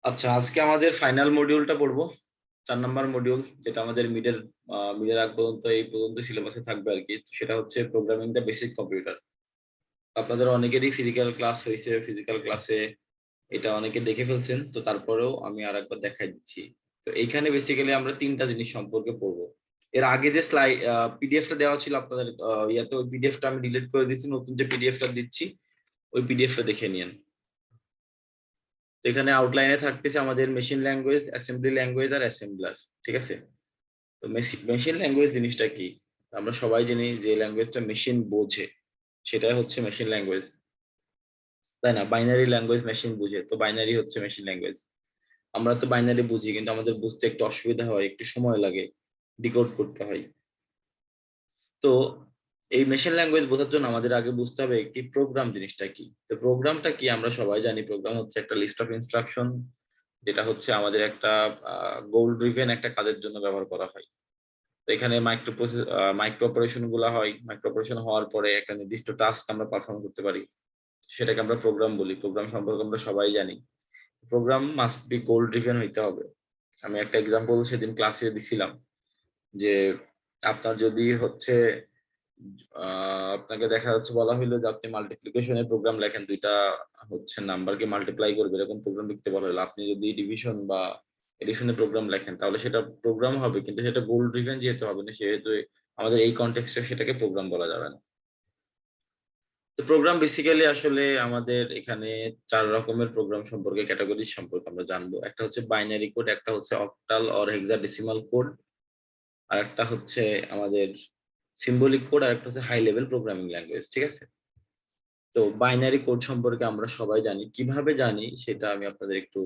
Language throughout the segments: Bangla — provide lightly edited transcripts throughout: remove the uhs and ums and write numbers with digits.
আচ্ছা, আজকে আমাদের ফাইনাল মডিউলটা পড়বো, 4 নম্বর মডিউল, যেটা আমাদের মিডের আগ পর্যন্ত এই পর্যন্ত সিলেবাসে থাকবে আর কি। সেটা হচ্ছে প্রোগ্রামিং দ্য বেসিক কম্পিউটার। আপনাদের অনেকেরই ফিজিক্যাল ক্লাস হয়েছে, ফিজিক্যাল ক্লাসে এটা অনেকে দেখে ফেলছেন, তো তারপরেও আমি আর একবার দেখাই দিচ্ছি। তো এইখানে বেসিক্যালি আমরা 3টা জিনিস সম্পর্কে পড়বো। এর আগে যে স্লাইড পিডিএফটা দেওয়া ছিল আপনাদের ইয়াতে, ওই পিডিএফটা আমি ডিলিট করে দিচ্ছি, নতুন যে পিডিএফটা দিচ্ছি ওই পিডিএফটা দেখে নিন। তো এখানে আউটলাইনে থাকতেছে আমাদের মেশিন ল্যাঙ্গুয়েজ, অ্যাসেম্বলি ল্যাঙ্গুয়েজ আর অ্যাসেম্বলার। ঠিক আছে? তো মেশিন ল্যাঙ্গুয়েজ জিনিসটা কি? আমরা সবাই জানি যে ল্যাঙ্গুয়েজটা মেশিন বোঝে সেটাই হচ্ছে মেশিন ল্যাঙ্গুয়েজ, তাই না? বাইনারি ল্যাঙ্গুয়েজ মেশিন বুঝে, তো বাইনারি হচ্ছে মেশিন ল্যাঙ্গুয়েজ। আমরা তো বাইনারি বুঝি, কিন্তু আমাদের বুঝতে একটু অসুবিধা হয়, একটু সময় লাগে, ডিকোড করতে হয়। তো এই মেশিন ল্যাঙ্গুয়েজ বোঝার জন্য আমাদের আগে বুঝতে হবে কি প্রোগ্রাম জিনিসটা কি। তো প্রোগ্রামটা কি আমরা সবাই জানি, প্রোগ্রাম হচ্ছে একটা লিস্ট অফ ইনস্ট্রাকশন, যেটা হচ্ছে আমাদের একটা গোল ড্রিভেন একটা কাজের জন্য ব্যবহার করা হয়। তো এখানে মাইক্রো অপারেশন গুলা হয়, মাইক্রো অপারেশন হওয়ার পরে একটা নির্দিষ্ট টাস্ক আমরা পারফর্ম করতে পারি, সেটাকে আমরা প্রোগ্রাম বলি। প্রোগ্রাম সম্পর্কে আমরা সবাই জানি, program must be goal driven হইতে হবে। আমি একটা এক্সাম্পল সেদিন ক্লাসে দিছিলাম, যে আপনার যদি হচ্ছে আপনাকে দেখা যাচ্ছে বলা হইলো যে আপনি মাল্টিপ্লিকেশনের প্রোগ্রাম লেখেন, দুইটা হচ্ছে নাম্বারকে মাল্টিপ্লাই করবে এরকম প্রোগ্রাম লিখতে বলা হলো। আপনি যদি ডিভিশন বা এডিশনের প্রোগ্রাম লেখেন তাহলে সেটা প্রোগ্রাম হবে, কিন্তু সেটা গোল ড্রিভেন যেহেতু হবে না, সেহেতু আমাদের এই কনটেক্সটে সেটাকে প্রোগ্রাম বলা যাবে না। তো প্রোগ্রাম বেসিক্যালি আসলে আমাদের এখানে 4 রকমের প্রোগ্রাম সম্পর্কে, ক্যাটাগরি সম্পর্কে আমরা জানবো। একটা হচ্ছে বাইনারি কোড, একটা হচ্ছে অক্টাল অর হেক্সাডেসিমাল কোড, আর একটা হচ্ছে আমাদের সিম্বলিক কোড, আর একটা হচ্ছে হাই লেভেল প্রোগ্রামিং ল্যাঙ্গুয়েজ। ঠিক আছে? তো বাইনারি কোড সম্পর্কে আমরা সবাই জানি, কিভাবে জানি সেটা আমি আপনাদের একটু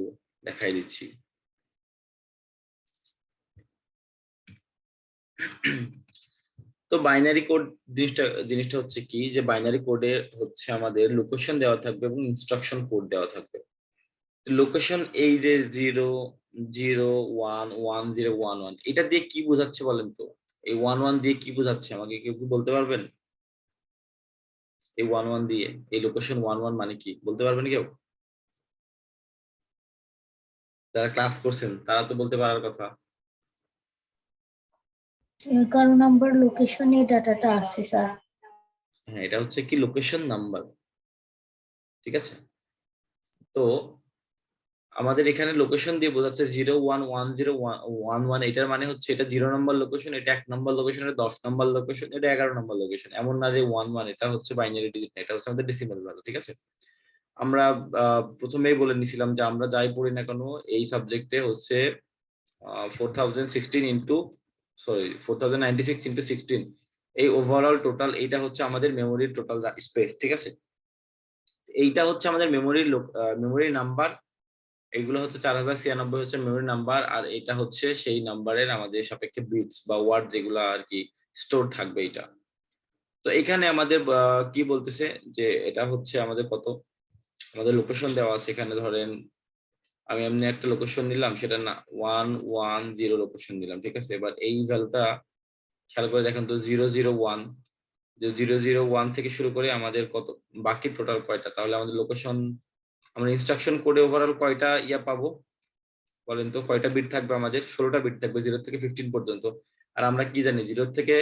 দেখাই দিচ্ছি। তো বাইনারি কোড জিনিসটা জিনিসটা হচ্ছে কি, যে বাইনারি কোডে হচ্ছে আমাদের লোকেশন দেওয়া থাকবে এবং ইনস্ট্রাকশন কোড দেওয়া থাকবে। লোকেশন এই যে 0 0 1 1 0 1 1, এটা দিয়ে কি বোঝাচ্ছে বলেন তো? এই 1 1 দিয়ে কি বোঝাচ্ছে আমাকে কেউ কি বলতে পারবেন? এই 1 1 দিয়ে, এই লোকেশন 1 1 মানে কি বলতে পারবেন কেউ? যারা ক্লাস করছেন তারা তো বলতে পারার কথা। 11 নম্বর লোকেশনে ডাটাটা আছে স্যার। হ্যাঁ, এটা হচ্ছে কি লোকেশন নাম্বার। ঠিক আছে? তো আমাদের এখানে লোকেশন দিয়ে বোঝাচ্ছে 0 1 1 0 1 1, এটার মানে হচ্ছে এটা 0 নম্বর লোকেশন, এটা 1 নম্বর লোকেশন, এটা 10 নম্বর লোকেশন, এটা 11 নম্বর লোকেশন। এমন না যে 1 1 এটা হচ্ছে বাইনারি ডিজিট, এটা হচ্ছে আমাদের ডেসিমাল ভ্যালু। ঠিক আছে? আমরা প্রথমেই বলে নিছিলাম যে আমরা যাই পড়ি না কেন এই সাবজেক্টে হচ্ছে 4016 ইন্টু, সরি 4096 ইন্টু 16, এই ওভারঅল টোটাল এইটা হচ্ছে আমাদের মেমোরির টোটাল স্পেস। ঠিক আছে? এইটা হচ্ছে আমাদের মেমোরি নাম্বার। এইগুলো হচ্ছে 4096 হচ্ছে মেমোরি নাম্বার, আর এটা হচ্ছে সেই নাম্বারের আমাদের সাপেক্ষে বিটস বা ওয়ার্ড যেগুলো আর কি স্টোর থাকবে এটা। তো এখানে আমাদের কি বলতেছে, যে এটা হচ্ছে আমাদের কত, আমাদের লোকেশন দেওয়া আছে এখানে। ধরেন আমি এমনি একটা লোকেশন নিলাম, সেটা না 1 1 0 লোকেশন দিলাম। ঠিক আছে? এবার এই ভ্যালুটা খেয়াল করে দেখেন তো, 0 0 1, যে 0 0 1 থেকে শুরু করে আমাদের কত বাকি টোটাল কয়টা, তাহলে আমাদের লোকেশন, আমরা ইনস্ট্রাকশন কোডে ওভারঅল কয়টা ইয়া পাবো বলেন তো? কয়টা বিট থাকবে আমাদের? 16টা বিট থাকবে 0 থেকে 15 পর্যন্ত। আর আমরা কি জানি 0 থেকে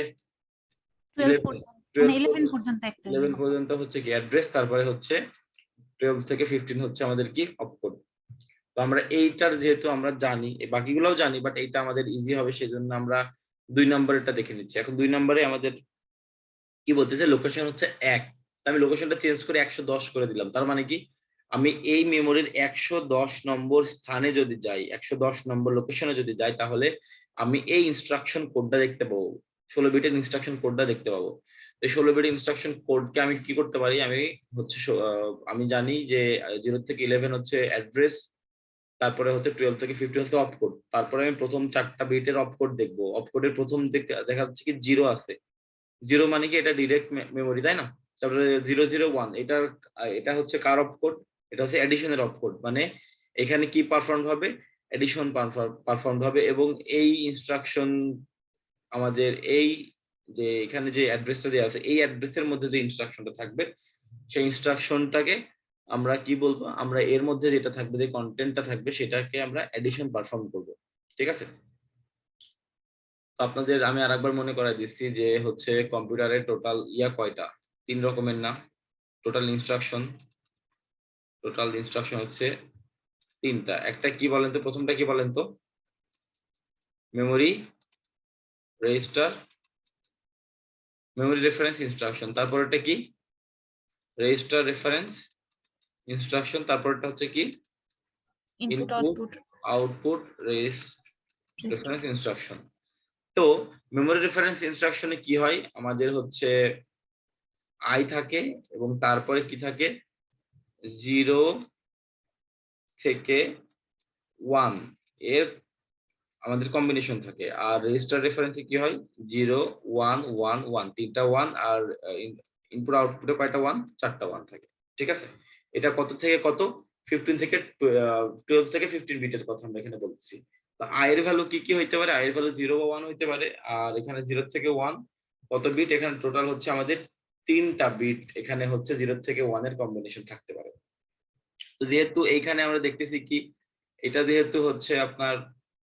12 11 পর্যন্ত, মানে 12 11 পর্যন্ত একটা 11 পর্যন্ত হচ্ছে কি অ্যাড্রেস, তারপরে হচ্ছে 12 থেকে 15 হচ্ছে আমাদের কি অপকোড। তো আমরা এইটার যেহেতু আমরা জানি, এই বাকিগুলোও জানি, বাট এইটা আমাদের ইজি হবে সেজন্য আমরা 2 নম্বরটা দেখে নিচ্ছি। এখন 2 নম্বরে আমাদের কি বলতেছে, লোকেশন হচ্ছে 1, আমি লোকেশনটা চেঞ্জ করে 110 করে দিলাম। তার মানে কি, আমি এই মেমোরির 110 নম্বর স্থানে যদি যাই, 110 নম্বর লোকেশনে যদি যাই, তাহলে আমি এই ইনস্ট্রাকশন কোডটা দেখতে পাবো, 16 বিটের ইনস্ট্রাকশন কোডটা দেখতে পাবো। এই 16 বিটের ইনস্ট্রাকশন কোডকে আমি কি করতে পারি, আমি হচ্ছে আমি জানি যে 0 থেকে 11 হচ্ছে অ্যাড্রেস, তারপরে হচ্ছে 12 থেকে 15 হচ্ছে অপকোড। তারপরে আমি প্রথম 4টা বিটের অপকোড দেখবো। অপকোডের প্রথম দেখা যাচ্ছে কি 0 আছে, 0 মানে কি এটা ডিরেক্ট মেমোরি, তাই না? তারপরে 0 0 1, এটা হচ্ছে কার অপকোড, এটা হচ্ছে এডিশনের অপকোড। মানে এখানে কি পারফর্ম হবে, এডিশন পারফর্ম হবে। এবং এই ইনস্ট্রাকশন আমাদের এই যে এখানে যে অ্যাড্রেসটা দেওয়া আছে, এই অ্যাড্রেসের মধ্যে যে ইনস্ট্রাকশনটা থাকবে, সেই ইনস্ট্রাকশনটাকে আমরা কি বলবো, আমরা এর মধ্যে যেটা থাকবে, যে কন্টেন্টটা থাকবে সেটাকে আমরা এডিশন পারফর্ম করব, ঠিক আছে। তো আপনাদের আমি আরেকবার মনে করাই দিচ্ছি যে হচ্ছে কম্পিউটারের টোটাল কয়টা, 3 রকমের না। টোটাল ইনস্ট্রাকশন হচ্ছে 3টা। একটা কি বলেন তো, প্রথমটা কি বলেন তো? Memory register, memory reference instruction. তারপরটা কি? Register reference instruction. তারপরটা হচ্ছে কি? Input, input output, output register. Reference instruction. তো মেমোরি রেফারেন্স ইনস্ট্রাকশনে কি হয়, আমাদের হচ্ছে আই থাকে এবং তারপরে কি থাকে, 0 থেকে 1 এর আমাদের কম্বিনেশন থাকে। আর রেজিস্টার রেফারেন্সে কি হয়, 0 1 1 1, 3টা 1। আর ইনপুট আউটপুটে কয়টা 1? 4টা 1 থাকে, ঠিক আছে। এটা কত থেকে কত? 15 থেকে 12 থেকে 15 বিটের কথা আমরা এখানে বলতেছি। তো আয়ের ভ্যালু কি কি হইতে পারে? আয়ের ভ্যালু 0 বা 1 হইতে পারে। আর এখানে 0 থেকে 1 কত বিট? এখানে টোটাল হচ্ছে আমাদের 3টা বিট। এখানে হচ্ছে 0 থেকে 1 এর কম্বিনেশন থাকতে পারে। তো যেহেতু এইখানে আমরা দেখতেছি কি, এটা যেহেতু হচ্ছে আপনার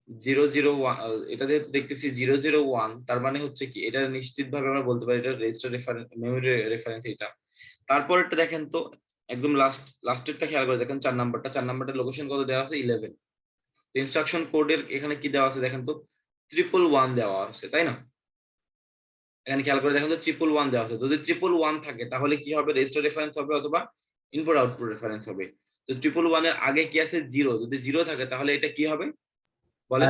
001, এটা যেহেতু দেখতেছি 001, তার মানে হচ্ছে কি, এটা নিশ্চিতভাবে আমরা বলতে পারি এটা রেজিস্টার রেফারেন্স, মেমোরি রেফারেন্স এটা। তারপরেরটা দেখেন তো, একদম লাস্টেরটা খেয়াল করে দেখেন, 4 নাম্বারটা লোকেশন কত দেওয়া আছে? 11। ইনস্ট্রাকশন কোডের এখানে কি দেওয়া আছে দেখেন তো, 111 দেওয়া আছে, তাই না? এখানে খেয়াল করে দেখেন তো, 111 দেওয়া আছে। যদি 111 থাকে তাহলে কি হবে? রেজিস্টার রেফারেন্স হবে অথবা ইনপুট আউটপুট রেফারেন্স হবে। তো 111 এর আগে কি আছে? 0। যদি 0 থাকে তাহলে এটা কি হবে বলেন?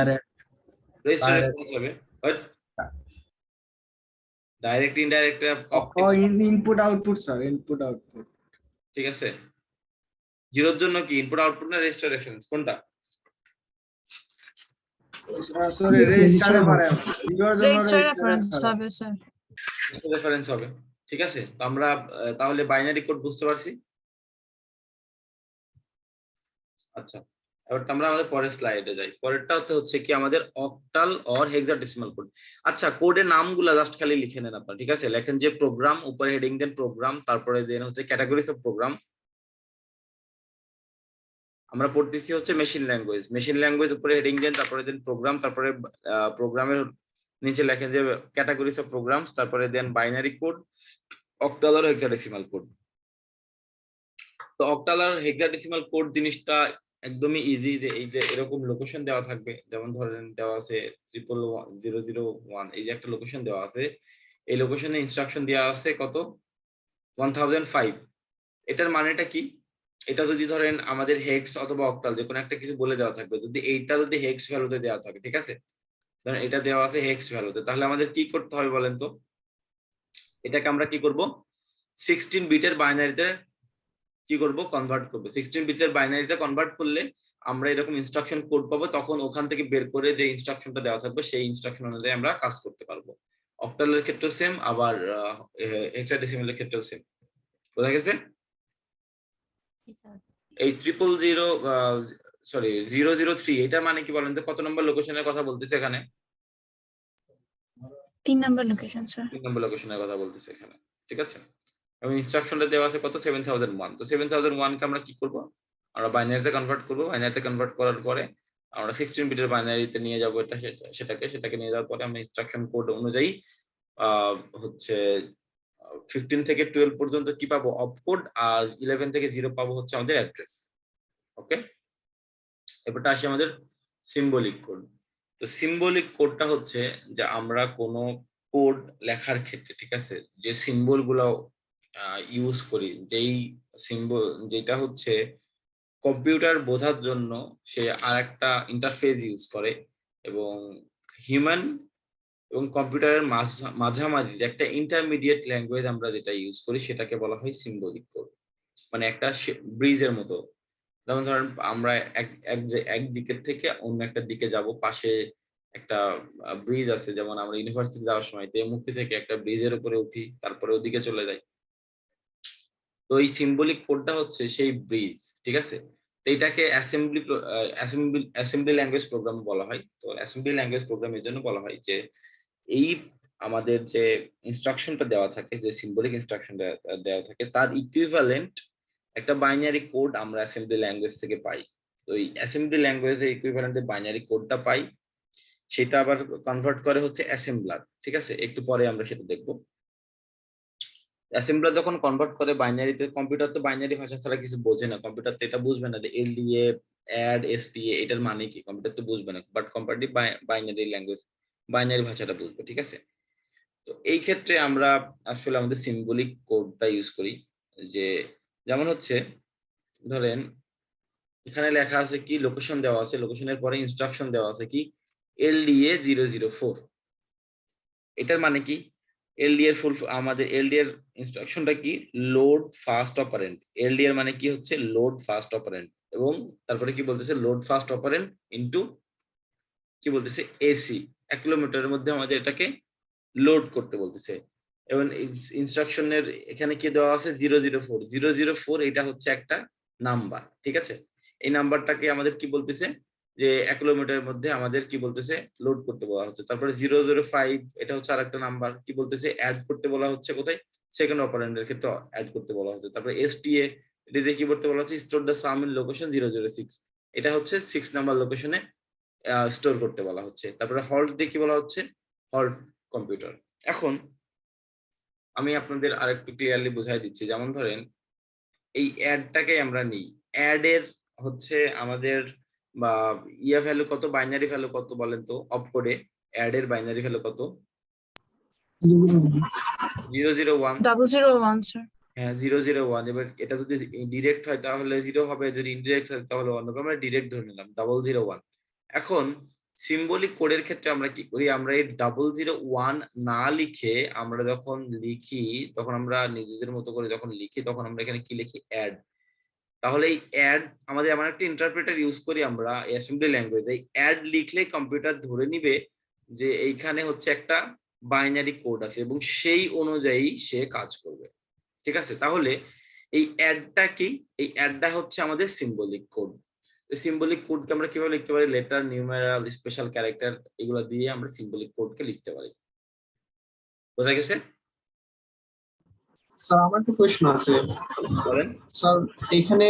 রেজিস্টার রেফারেন্স হবে। Direct indirect input output sir, input output. ঠিক আছে। 0 এর জন্য কি ইনপুট আউটপুট না রেজিস্টার রেফারেন্স, কোনটা? Sorry, register reference. Register reference হবে স্যার। রেফারেন্স হবে, ঠিক আছে। তো আমরা তাহলে বাইনারি কোড বুঝতে পারছি। আচ্ছা, এবার আমরা আমাদের পরের স্লাইডে যাই। পরেরটা হচ্ছে কি আমাদের অক্টাল অর হেক্সাডেসিমাল কোড। আচ্ছা, কোডের নামগুলো জাস্ট খালি লিখে নেন আপনারা, ঠিক আছে। লেখেন যে প্রোগ্রাম, উপরে হেডিং দেন প্রোগ্রাম, তারপরে দেন হচ্ছে ক্যাটাগরিজ অফ প্রোগ্রাম। আমরা পড়তেছি হচ্ছে মেশিন ল্যাঙ্গুয়েজ, উপরে হেডিং দেন, তারপরে দেন প্রোগ্রাম, তারপরে প্রোগ্রামের নিচে লেখেন যে ক্যাটাগরিজ অফ প্রোগ্রামস, তারপরে দেন বাইনারি কোড, অক্টাল আর হেক্সাডেসিমাল কোড। তো অক্টাল আর হেক্সাডেসিমাল কোড জিনিসটা একদমই ইজি, যে এই যে এরকম লোকেশন দেওয়া থাকবে, যেমন ধরেন দেওয়া আছে 001, এই যে একটা লোকেশন দেওয়া আছে, এই লোকেশনে ইনস্ট্রাকশন দেওয়া আছে কত? 1005। এটার মানেটা কি? এটা যদি ধরেন আমাদের হেক্স অথবা অক্টাল যে কোনো একটা কিছু বলে দেওয়া থাকবে, যদি এইটা যদি হেক্স ভ্যালুতে দেওয়া থাকে, ঠিক আছে, ধরেন এটা দেওয়া আছে হেক্স ভ্যালুতে, তাহলে আমাদের কি করতে হবে বলেন তো? এটাকে আমরা কি করব? 16 বিটের বাইনারিতে কি করব? কনভার্ট করব। 16 বিটের বাইনারিতে কনভার্ট করলে আমরা এরকম ইনস্ট্রাকশন কোড পাবো। তখন ওখান থেকে বের করে যে ইনস্ট্রাকশনটা দেওয়া থাকবে সেই ইনস্ট্রাকশন অনুযায়ী আমরা কাজ করতে পারবো। অক্টালের ক্ষেত্রেও সেম, আবার হেক্সাডেসিমালের ক্ষেত্রেও সেম। বোঝা গেছে? এই 003, এটা মানে কি বলেন তো? কত নম্বর লোকেশনের কথা বলতেছে এখানে? 3 নাম্বার লোকেশন স্যার। 3 নম্বর লোকেশনের কথা বলতেছে এখানে, ঠিক আছে। এবং ইনস্ট্রাকশনটা দেওয়া আছে কত? 7001। তো 7001 কে আমরা কি করব? আমরা বাইনারিতে কনভার্ট করব। বাইনারিতে কনভার্ট করার পরে আমরা 16 বিটের বাইনারিতে নিয়ে যাব। সেটাকে নিয়ে যাওয়ার পরে আমরা ইনস্ট্রাকশন কোড অনুযায়ী হচ্ছে 15 থেকে 12 পর্যন্ত কি পাবো? অপকোড। আর 11 থেকে 0 পাবো হচ্ছে আমাদের অ্যাড্রেস। ওকে, এবারটা আসি আমাদের সিম্বলিক কোড। তো সিম্বলিক কোডটা হচ্ছে যে আমরা কোনো কোড লেখার ক্ষেত্রে, ঠিক আছে, যে সিম্বল গুলো ইউজ করি, যেই সিম্বল যেটা হচ্ছে কম্পিউটার বোঝার জন্য সে আর একটা ইন্টারফেস ইউজ করে, এবং হিউম্যান এবং কম্পিউটারের মাঝামাঝি যে একটা ইন্টারমিডিয়েট ল্যাঙ্গুয়েজ আমরা যেটা ইউজ করি সেটাকে বলা হয় সিম্বলিক কোড। মানে একটা ব্রিজের মতো। যেমন ধরেন আমরা এক দিকের থেকে অন্য একটা দিকে যাব, পাশে একটা ব্রিজ আছে, যেমন আমরা ইউনিভার্সিটি যাওয়ার সময় তেমুখী থেকে একটা ব্রিজের উপরে উঠি, তারপরে ওদিকে চলে যাই। তো এই সিম্বলিক কোডটা হচ্ছে সেই ব্রিজ, ঠিক আছে। তো এটাকে অ্যাসেম্বলি ল্যাঙ্গুয়েজ প্রোগ্রাম বলা হয়। তো অ্যাসেম্বলি ল্যাঙ্গুয়েজ প্রোগ্রাম এর জন্য বলা হয় যে এই আমাদের যে ইনস্ট্রাকশনটা দেওয়া থাকে, যে সিম্বলিক ইনস্ট্রাকশন দেওয়া থাকে, তার ইকুইভ্যালেন্ট একটা বাইনারি কোড আমরা অ্যাসেম্বলি ল্যাঙ্গুয়েজ থেকে পাই। তো এই অ্যাসেম্বলি ল্যাঙ্গুয়েজের ইকুইভ্যালেন্ট বাইনারি কোডটা পাই, সেটা আবার কনভার্ট করে হচ্ছে অ্যাসেম্বলার। ঠিক আছে, একটু পরে আমরা সেটা দেখবো। অ্যাসেম্বলার যখন কনভার্ট করে বাইনারিতে, কম্পিউটার তো বাইনারি ভাষা ছাড়া কিছু বোঝে না, কম্পিউটার তো এটা বুঝবে না যে এলডিএ অ্যাড এসপিএ এটার মানে কি, কম্পিউটার তো বুঝবে না, but comparative binary language binary ভাষাটা বুঝবে। ঠিক আছে, তো এই ক্ষেত্রে আমরা আসলে আমাদের সিম্বলিক কোডটা ইউজ করি। যে যেমন হচ্ছে ধরেন এখানে লেখা আছে কি, লোকেশন দেওয়া আছে, লোকেশনের পরে ইনস্ট্রাকশন দেওয়া আছে কি LDA 004। এটার মানে কি, এলডিএর ফুল, আমাদের এলডিএর ইনস্ট্রাকশনটা কি, লোড ফাস্ট অপারেন্ট। এলডিএর মানে কি হচ্ছে লোড ফাস্ট অপারেন্ট, এবং তারপরে কি বলতেছে, লোড ফাস্ট অপারেন্ট ইনটু কি বলতেছে এসি, 1 কিলোমিটারের মধ্যে আমাদের এটাকে লোড করতে বলতেছে। এবং ইনস্ট্রাকশনের এখানে কি দেওয়া আছে 004, 004 এটা হচ্ছে একটা নাম্বার। ঠিক আছে, এই নাম্বারটাকে আমাদের কি বলতেছে যে 1 কিলোমিটারের মধ্যে আমাদের কি বলতেছে লোড করতে বলা হচ্ছে। তারপরে 005 এটা হচ্ছে আরেকটা নাম্বার, কি বলতেছে অ্যাড করতে বলা হচ্ছে কোথায়, সেকেন্ড অপারেন্ডের ক্ষেত্রে অ্যাড করতে বলা হচ্ছে। তারপরে এসটিএ এটা দিয়ে কি করতে বলা হচ্ছে, store the some in location 006, এটা হচ্ছে 6 নাম্বার লোকেশনে স্টোর করতে বলা হচ্ছে। তারপরে হল্ট দিয়ে কি বলা হচ্ছে, হল্ট কম্পিউটার। এখন আমি আপনাদের আরেকটু ক্লিয়ারলি বুঝাই দিচ্ছি। যেমন ধরেন এই অ্যাডটাকে আমরা নিই, অ্যাড এর হচ্ছে আমাদের বা ভ্যালু কত, বাইনারি ভ্যালু কত বলেন তো, অপকোডে অ্যাড এর বাইনারি ভ্যালু কত, 001। 001 স্যার। হ্যাঁ 001। এবার এটা যদি ডিরেক্ট হয় তাহলে 0 হবে, যদি ইনডিরেক্ট হয় তাহলে 1 হবে, আমরা ডিরেক্ট ধরে নিলাম 001। এখন সিম্বলিক কোডের ক্ষেত্রে আমরা কি করি, আমরা এই 001 না লিখে আমরা যখন লিখি, তখন আমরা নিজেদের মতো করে যখন লিখি, তখন আমরা এখানে কি লিখি, অ্যাড। তাহলে এই অ্যাড আমাদের এমন একটা ইন্টারপ্রেটার ইউজ করি আমরা অ্যাসেম্বলি ল্যাঙ্গুয়েজে, অ্যাড লিখলে কম্পিউটার ধরে নিবে যে এইখানে হচ্ছে একটা বাইনারি কোড আছে এবং সেই অনুযায়ী সে কাজ করবে। ঠিক আছে, তাহলে এই অ্যাডটা কি, এই অ্যাডটা হচ্ছে আমাদের সিম্বলিক কোড। সিম্বলিক কোডকে আমরা কিভাবে লিখতে পারি, লেটার, নিউমেরাল, স্পেশাল ক্যারেক্টার, এগুলো দিয়ে আমরা সিম্বলিক কোডকে লিখতে পারি। বোঝা গেছে? স্যার আমার একটা প্রশ্ন আছে। বলেন। স্যার এখানে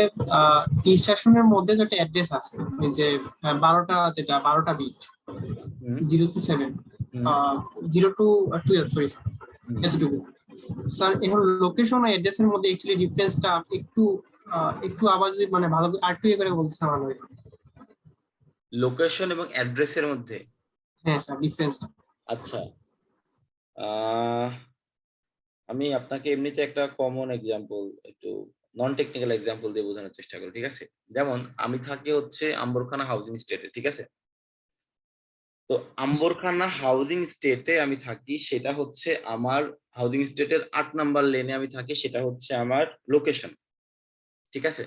ইনস্ট্রাকশনের মধ্যে যে একটা অ্যাড্রেস আছে, এই যে 12টা, যেটা 12টা বিট, 0 to 7, 0 to 12, সরি এতটুকু। স্যার এখন লোকেশন আর অ্যাড্রেসের মধ্যে অ্যাকচুয়ালি ডিফারেন্সটা একটু আবার যদি মানে ভালো আরেকটু করে বলতে ভালো হয়। লোকেশন এবং অ্যাড্রেসের মধ্যে? হ্যাঁ স্যার, ডিফারেন্সটা। আচ্ছা, আমি আপনাকে এমনিতে একটা কমন এক্সাম্পল, একটু নন টেকনিক্যাল এক্সাম্পল দিয়ে বোঝানোর চেষ্টা করি। ঠিক আছে, যেমন আমি থাকি হচ্ছে আম্বরখানা হাউজিং স্টেটে। ঠিক আছে, তো আম্বরখানা হাউজিং স্টেটে আমি থাকি, সেটা হচ্ছে আমার হাউজিং স্টেটের 8 নাম্বার লেনে আমি থাকি, সেটা হচ্ছে আমার লোকেশন। ঠিক আছে,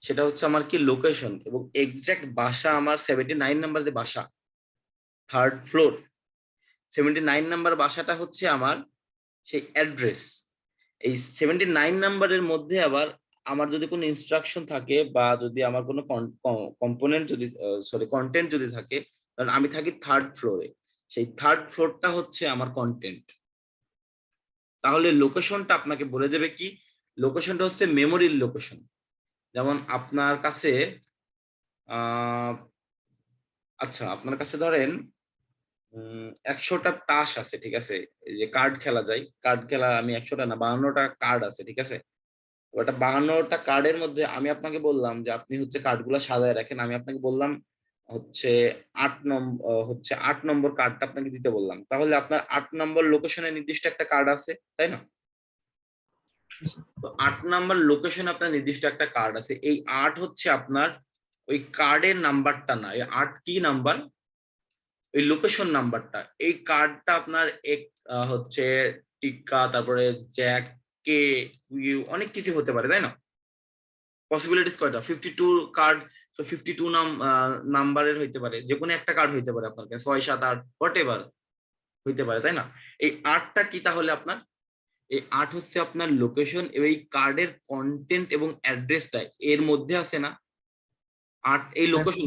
সেটা হচ্ছে আমার কি লোকেশন, এবং এক্সাক্ট বাসা আমার 79 নাম্বার যে বাসা, 3rd ফ্লোর, 79 নাম্বার বাসাটা হচ্ছে আমার সেই অ্যাড্রেস। এই 79 নাম্বারের মধ্যে আবার আমার যদি কোনো ইনস্ট্রাকশন থাকে বা যদি আমার কোনো কম্পোনেন্ট যদি কন্টেন্ট যদি থাকে, কারণ আমি থাকি 3rd ফ্লোরে, সেই 3rd ফ্লোরটা হচ্ছে আমার কন্টেন্ট। তাহলে লোকেশনটা আপনাকে বলে দেবে কি, লোকেশনটা হচ্ছে মেমোরির লোকেশন। যেমন আপনার কাছে আচ্ছা আপনার কাছে ধরেন 100টা তাস আছে। ঠিক আছে, এই যে কার্ড খেলা যায়, কার্ড খেলা, আমি 100টা না 52টা কার্ড আছে। ঠিক আছে, ওটা 52টা কার্ডের মধ্যে আমি আপনাকে বললাম যে আপনি হচ্ছে কার্ডগুলো সাজায় রাখেন, আমি আপনাকে বললাম হচ্ছে 8 নম্বর কার্ডটা আপনাকে দিতে বললাম, তাহলে আপনার 8 নম্বর লোকেশনে নির্দিষ্ট একটা কার্ড আছে, তাই না? তো 8 নাম্বার লোকেশন আপনার নির্দিষ্ট একটা কার্ড আছে, এই 8 হচ্ছে আপনার ওই কার্ডের নাম্বারটা না, এই 8 কি নাম্বার, ওই লোকেশন নাম্বারটা। এই কার্ডটা আপনার হচ্ছে টিক্কা, তারপরে জ্যাক, কে, ইউ, অনেক কিছু হতে পারে, তাই না? পসিবিলিটিস কয়টা, 52 কার্ড, তো 52 নাম্বারের হইতে পারে, যে কোনো একটা কার্ড হইতে পারে আপনার কাছে, 6, 7, 8 হোয়াটএভার হইতে পারে, তাই না? এই 8টা কি তাহলে আপনার, এই 8 হচ্ছে আপনার লোকেশন, এবং এই কার্ডের কন্টেন্ট এবং অ্যাড্রেসটা এর মধ্যে আছে না 8, এই লোকেশন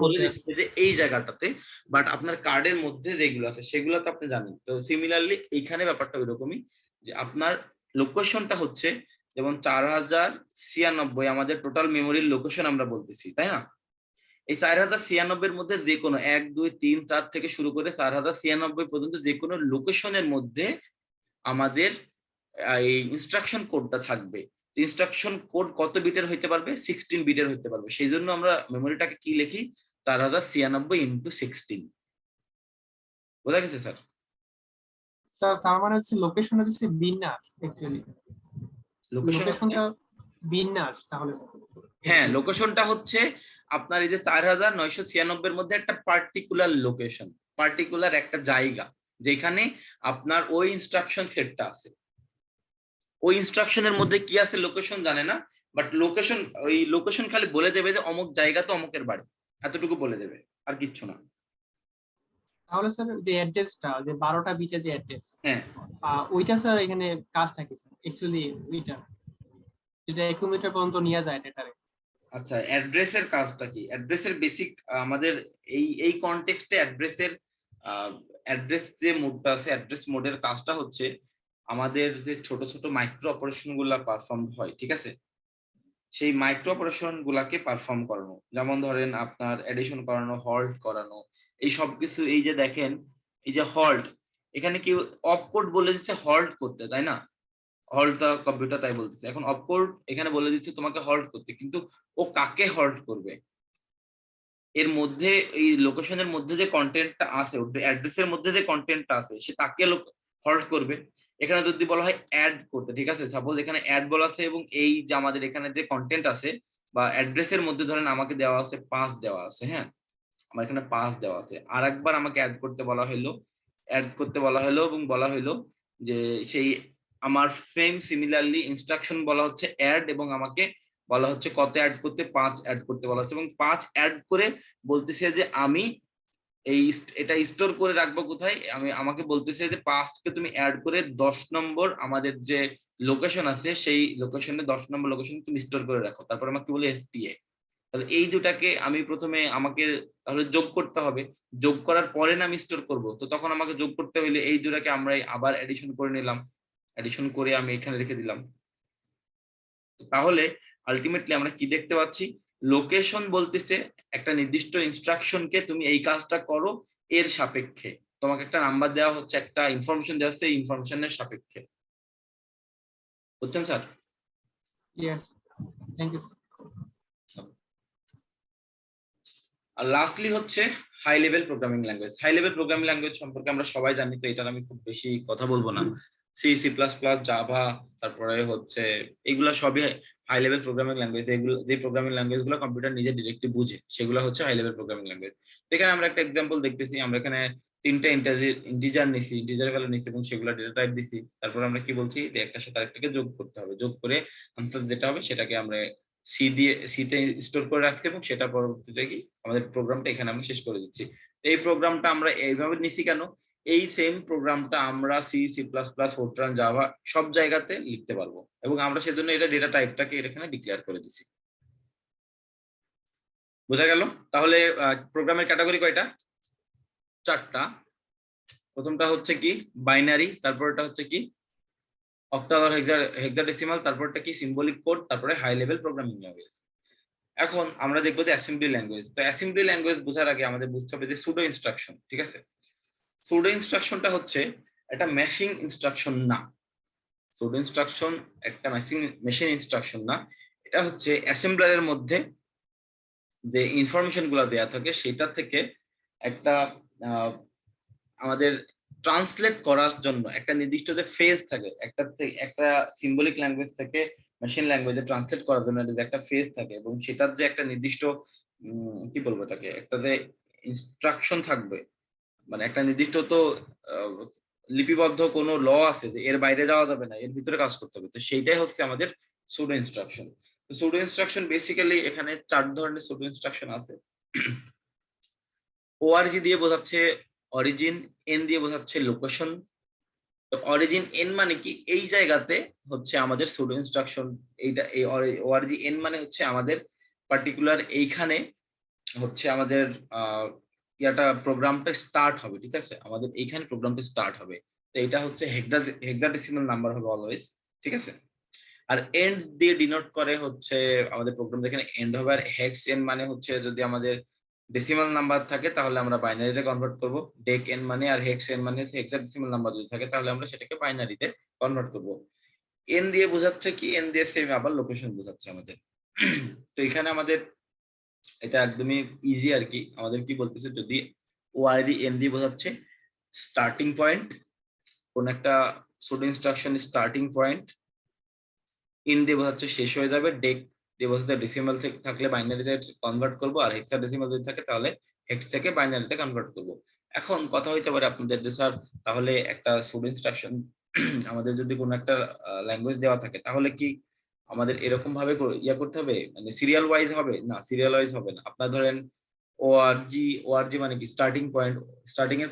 বলে দিচ্ছে যে এই জায়গাটাতে, বাট আপনার কার্ডের মধ্যে যেগুলো আছে সেগুলো তো আপনি জানেন। তো সিমিলারলি এইখানে ব্যাপারটা ওইরকমই, যে আপনার লোকেশনটা হচ্ছে যেমন 4096 আমাদের টোটাল মেমোরির লোকেশন আমরা বলতেছি, তাই না? এই 4096 এর মধ্যে যে কোনো 1 2 3 4 থেকে শুরু করে 4096 পর্যন্ত যে কোনো লোকেশনের মধ্যে আমাদের এই ইনস্ট্রাকশন কোডটা থাকবে। ইনস্ট্রাকশন কোড কত বিটের হইতে পারবে? 16 বিটের হইতে পারবে। সেই জন্য আমরা মেমোরিটাকে কি লিখি? 4096 ইনটু 16। বোঝা গেছে স্যার? স্যার তার মানে হচ্ছে লোকেশন হচ্ছে বিন্যাস অ্যাকচুয়ালি, লোকেশনটা বিন্যাস তাহলে স্যার। হ্যাঁ, লোকেশনটা হচ্ছে আপনার এই যে 4996 এর মধ্যে একটা পার্টিকুলার লোকেশন, পার্টিকুলার একটা জায়গা যেখানে আপনার ওই ইনস্ট্রাকশন সেটটা আছে। ওই ইনস্ট্রাকশনের মধ্যে কি আছে লোকেশন জানে না, বাট লোকেশন, ওই লোকেশন খালি বলে দেবে যে অমুক জায়গা তো অমুকের বাড়ি, এতটুকু বলে দেবে, আর কিচ্ছু না। তাহলে স্যার যে অ্যাড্রেসটা, যে 12টা বিটের যে অ্যাড্রেস, হ্যাঁ, ওইটা স্যার এখানে কাজটা কি স্যার অ্যাকচুয়ালি? ওইটা যেটা 1 কিলোমিটার পর্যন্ত নিয়ে যায় ডেটারে। আচ্ছা, অ্যাড্রেসের কাজটা কি? অ্যাড্রেসের বেসিক আমাদের এই কনটেক্সটে অ্যাড্রেস যে মোডটা আছে, অ্যাড্রেস মোডের কাজটা হচ্ছে আমাদের যে ছোট ছোট মাইক্রো অপারেশন গুলা পারফর্ম হয়, ঠিক আছে, সেই মাইক্রো অপারেশন গুলাকে পারফর্ম করানো। যেমন ধরেন আপনার এডিশন করানো, হল্ট করানো, এই সব কিছু। এই যে দেখেন, এই যে হল্ট, এখানে কি অপকোড বলে দিচ্ছে হল্ট করতে, তাই না? হল্ট দা কম্পিউটার, তাই বলতেছে। এখন অপকোড এখানে বলে দিচ্ছে তোমাকে হল্ট করতে, কিন্তু ও কাকে হল্ট করবে? এর মধ্যে এই লোকেশনের মধ্যে যে কন্টেন্টটা আছে, অ্যাড্রেসের মধ্যে যে কন্টেন্টটা আছে, সে তাকে হল্ট করবে। এখানে যদি বলা হয় অ্যাড করতে, ঠিক আছে, সাপোজ এখানে অ্যাড বলা আছে এবং এই যে আমাদের এখানে যে কন্টেন্ট আছে বা অ্যাড্রেসের মধ্যে ধরেন আমাকে দেওয়া আছে 5 দেওয়া আছে, হ্যাঁ, আমার এখানে 5 দেওয়া আছে। আর একবার আমাকে অ্যাড করতে বলা হলো, অ্যাড করতে বলা হলো এবং বলা হলো যে সেই আমার সেম সিমিলারলি ইনস্ট্রাকশন বলা হচ্ছে অ্যাড, এবং আমাকে বলা হচ্ছে কত অ্যাড করতে? 5 অ্যাড করতে বলা হচ্ছে, এবং 5 অ্যাড করে বলতেছে যে আমি এটা স্টোর করে রাখবো কোথায়? আমাকে বলতেছে যে 5কে তুমি অ্যাড করে 10 নম্বর আমাদের যে লোকেশন আছে সেই লোকেশনে 10 নম্বর লোকেশন তুমি স্টোর করে রাখো। তারপর আমাকে বলে এসটিএ। তাহলে এই দুটাকে আমি প্রথমে আমাকে তাহলে যোগ করতে হবে, যোগ করার পরে না আমি স্টোর করব। তো তখন আমাকে যোগ করতে হলে এই দুটাকে আমরা আবার এডিশন করে নিলাম, এডিশন করে আমি এখানে রেখে দিলাম। তাহলে আলটিমেটলি আমরা কি দেখতে পাচ্ছি? লোকেশন বলতেছে একটা নির্দিষ্ট ইনস্ট্রাকশনকে তুমি এই কাজটা করো এর সাপেক্ষে, তোমাকে একটা নাম্বার দেওয়া হচ্ছে, একটা ইনফরমেশন দেওয়া হচ্ছে, এই ইনফরমেশনের সাপেক্ষে। বুঝছেন স্যার? Yes, thank you. আর লাস্টলি হচ্ছে high level programming language. High level programming language সম্পর্কে আমরা সবাই জানি, তো এটার আমি খুব বেশি কথা বলবো না। C, C plus plus, Java, তারপরে হচ্ছে এগুলা সবই হাই লেভেল প্রোগ্রামিং ল্যাঙ্গুয়েজ। এগুলো যে প্রোগ্রামিং ল্যাঙ্গুয়েজ গুলো কম্পিউটার নিজে ডিরেক্টলি বুঝে, সেগুলো হচ্ছে হাই লেভেল প্রোগ্রামিং ল্যাঙ্গুয়েজ। এখানে আমরা একটা এক্সাম্পল দেখতেছি, আমরা এখানে 3টা ইন্টিজার নিছি, ইন্টিজার ভ্যালু নিছি এবং সেগুলো ডেটা টাইপ দিছি। তারপর আমরা কি বলছি যে একটার সাথে আরেকটাকে যোগ করতে হবে, যোগ করে আনসার যেটা হবে সেটাকে আমরা সিতে স্টোর করে রাখছি এবং সেটা পরবর্তীতে কি আমাদের প্রোগ্রামটা এখানে আমরা শেষ করে দিচ্ছি। এই প্রোগ্রামটা আমরা এইভাবে নিছি কেন? এই সেম প্রোগ্রামটা আমরা C, C plus plus, Fortran, Java সব জায়গাতে লিখতে পারবো, এবং আমরা সেজন্য এটা ডেটা টাইপটাকে এখানে ডিক্লেয়ার করে দিছি। বোঝা গেল? তাহলে প্রোগ্রামের ক্যাটাগরি কয়টা? 4টা। প্রথমটা হচ্ছে কি বাইনারি, তারপরটা হচ্ছে কি অক্টাল আর হেক্সাডেসিমাল, তারপরটা কি সিম্বলিক কোড, তারপরে হাই লেভেল প্রোগ্রামিং ল্যাঙ্গুয়েজ। এখন আমরা দেখবো যে অ্যাসেম্বলি ল্যাঙ্গুয়েজ। তো অ্যাসেম্বলি ল্যাঙ্গুয়েজ বোঝার আগে আমাদের বুঝতে হবে যে সুডো ইনস্ট্রাকশন, ঠিক আছে? সুডো ইনস্ট্রাকশনটা হচ্ছে একটা মেশিন ইনস্ট্রাকশন না। সুডো ইনস্ট্রাকশন একটা মেশিন ইনস্ট্রাকশন না, এটা হচ্ছে অ্যাসেম্বলারের মধ্যে যে ইনফরমেশন গুলা দেয়া থাকে সেটা থেকে একটা আমাদের ট্রান্সলেট করার জন্য একটা নির্দিষ্ট যে ফেজ থাকে, একটা সিম্বলিক ল্যাঙ্গুয়েজ থেকে মেশিন ল্যাঙ্গুয়েজে ট্রান্সলেট করার জন্য যে একটা ফেজ থাকে, এবং সেটার যে একটা নির্দিষ্ট কি বলবো এটাকে, একটা যে ইনস্ট্রাকশন থাকবে, মানে একটা নির্দিষ্ট তো লিপিবদ্ধ কোনো ল আছে যে এর বাইরে যাওয়া যাবে না, এর ভিতরে কাজ করতে হবে। তো সেইটাই হচ্ছে আমাদের সুডো ইনস্ট্রাকশন। তো সুডো ইনস্ট্রাকশন বেসিক্যালি এখানে 4 ধরনের সুডো ইনস্ট্রাকশন আছে। ওআরজি দিয়ে বোঝাচ্ছে অরিজিন, এন দিয়ে বোঝাচ্ছে লোকেশন। তো অরিজিন এন মানে কি? এই জায়গাতে হচ্ছে আমাদের সুডো ইনস্ট্রাকশন, এইটা এই ওআরজি এন মানে হচ্ছে আমাদের পার্টিকুলার এইখানে হচ্ছে আমাদের ইয়াটা প্রোগ্রামটা স্টার্ট হবে, ঠিক আছে, আমাদের এইখানে প্রোগ্রামটা স্টার্ট হবে। তো এটা হচ্ছে হেক্সাডেসিমাল নাম্বার হবে অলওয়েজ, ঠিক আছে। আর এন্ড দিয়ে ডিনোট করে হচ্ছে আমাদের প্রোগ্রাম যেখানে এন্ড হবে, আর হেক্স এন মানে হচ্ছে যদি আমাদের ডেসিমাল নাম্বার থাকে তাহলে আমরা বাইনারিতে কনভার্ট করব, ডেক এন মানে আর হেক্স এন মানে হেক্সাডেসিমাল নাম্বার যদি থাকে তাহলে আমরা সেটাকে বাইনারিতে কনভার্ট করব। এন দিয়ে বোঝাচ্ছে কি, এন দিয়ে সেম আবার লোকেশন বোঝাচ্ছে আমাদের। তো এখানে আমাদের এটা একদমই ইজি আর কি, আমাদের কি বলতেছে যদি ওআরডি এন দিয়ে বোঝাচ্ছে স্টার্টিং পয়েন্ট, কোন একটা should instruction starting point, in দিয়ে বোঝাচ্ছে শেষ হয়ে যাবে, ডেক দিয়ে বোঝাচ্ছে ডেসিমাল থাকলে বাইনারিতে কনভার্ট করব, আর হেক্সাডেসিমাল যদি থাকে তাহলে হেক্স থেকে বাইনারিতে কনভার্ট করব। এখন কথা হইতে পারে আপনাদের যে স্যার তাহলে একটা সুড ইনস্ট্রাকশন আমাদের যদি কোনো একটা ল্যাঙ্গুয়েজ দেওয়া থাকে তাহলে কি আমাদের এরকম ভাবে ইয়া করতে হবে, মানে সিরিয়াল ওয়াইজ হবে? না, সিরিয়াল ওয়াইজ হবে না। আপনার ধরেন ওআরজি মানে কি স্টার্টিং পয়েন্ট, স্টার্টিং এর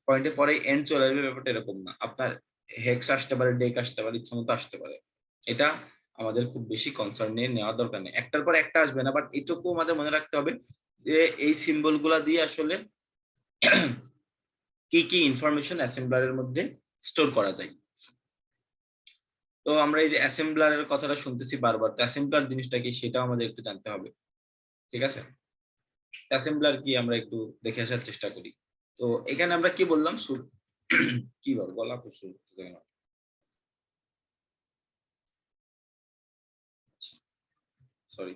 পয়েন্টে পরে এন্ড চলে আসবে, ব্যাপারটা এরকম না। আপনার হেক্স আসতে পারে, ডেক আসতে পারে, ইচ্ছা মতো আসতে পারে। এটা আমাদের খুব বেশি কনসার্ন নিয়ে নেওয়ার দরকার নেই, একটার পর একটা আসবে না, বাট এটুকু আমাদের মনে রাখতে হবে যে এই সিম্বল গুলা দিয়ে আসলে কি কি ইনফরমেশন অ্যাসেম্বলারের মধ্যে স্টোর করা যায়। তো আমরা এই যে অ্যাসেম্বলারের কথাটা শুনতেছি বারবার, তো অ্যাসেম্বলার জিনিসটা কি সেটাও আমাদের একটু জানতে হবে, ঠিক আছে? অ্যাসেম্বলার কি আমরা একটু দেখে আসার চেষ্টা করি। তো এখানে আমরা কি বললাম, কি বল গলা শুরু সরি।